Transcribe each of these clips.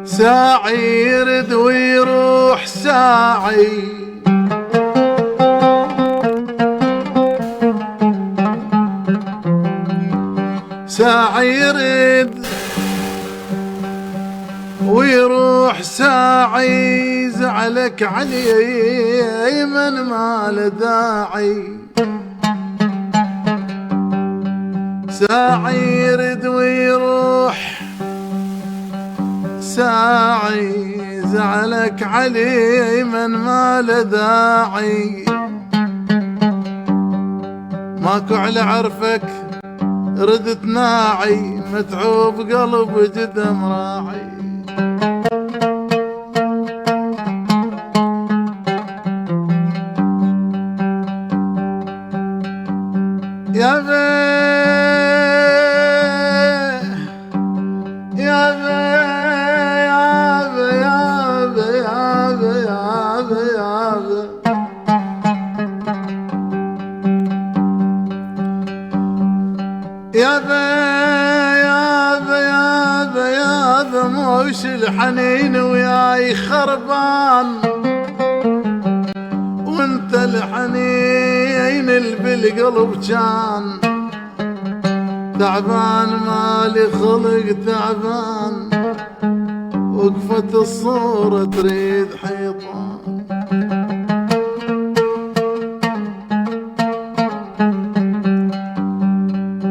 ساعي يرد ويروح ساعي، ساعي يرد ويروح ساعي، زعلك علي من ما له داعي. ساعي يرد ويروح ساعي، زعلك علي من ما له داعي. ماكو على عرفك ردت ناعي، متعوب قلب جدم راعي. يا بي يا بي يا بي يا بي يا بي يا بي يا بي يا بي يا بي يا بي يا بي موش الحنين وياي خربان، وانت الحنين اللي بالقلب كان تعبان، مالي خلق تعبان، وقفت الصورة تريد حيطان.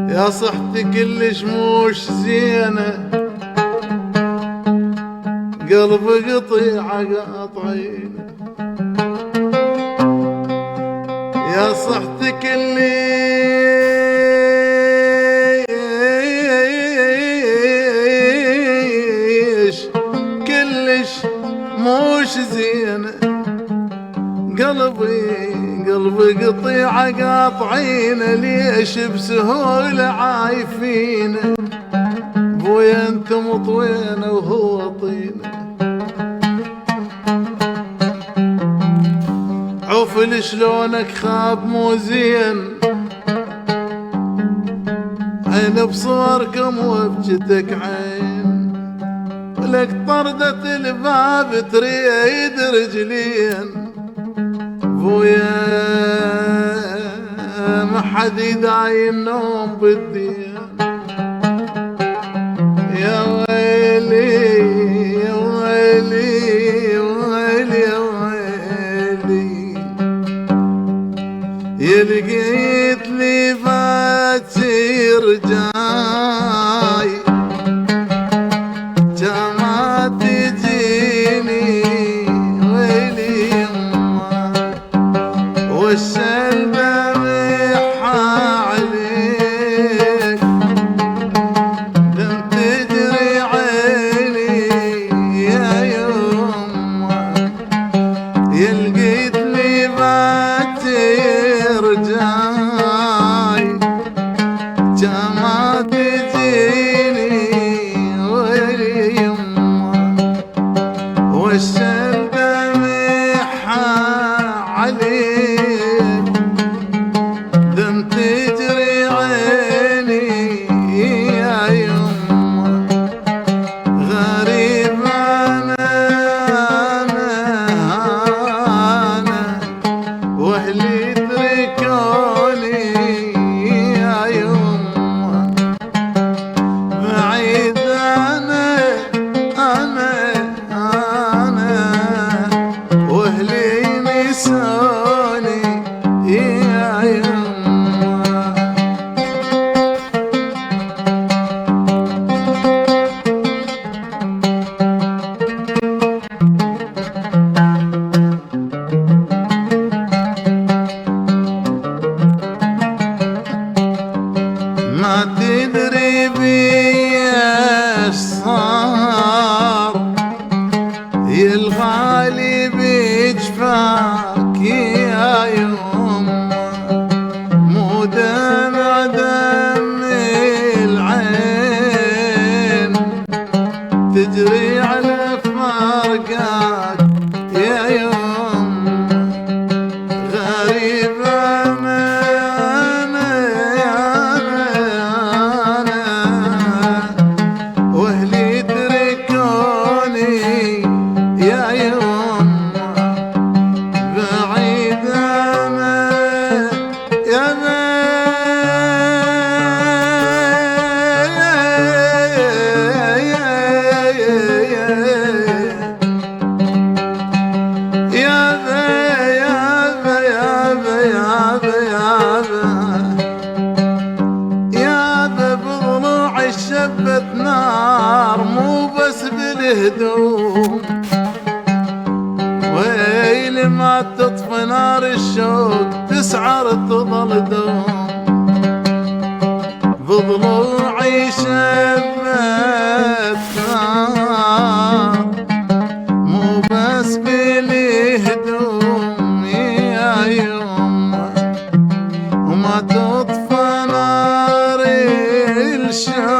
يا صحتي كلش موش زينة، قلب قطيعة قاطعينه. يا صحتي كلش موش زينة، قلبي قطيعة قاطعينه. ليش بسهولة عايفينه، بويا انت مطوينه وهو طينه. عوفل شلونك خاب مو زين، عين بصوركم وبجتك عين، لك طردة الباب تريد رجلين. بويا ما حد يداعي النوم بالدين. يا ويلي يا ويلي يا ويلي يا ويلي، يلقيت لي فاتير جاي، جما تجيني ويلي يما، والسلبة ريحة عليك، دم تجري عيني يا يما، يلقيت لي فاتير جاي، جما تجيني ويلي يما، والسلبة ريحة عليك، دم تجري عيني يا يما. غريب أنا واهلي تركوني يا يما، بعيد أنا واهلي نسوني يا يما. ما تدري بي ايش صار، يا الغالي بجفاك يا يما، مو دمع دم العين تجري على فارقاك يا يما. غريبة يابا يابا يابا يابا بضلوعي شبت نار مو بس بالهدوم، ويلي ما تطفي نار الشوق تسعر تظل دوم. بضلوعي شبت نار مو بس بالهدوم يا يوم، وما تطفى نار الشوق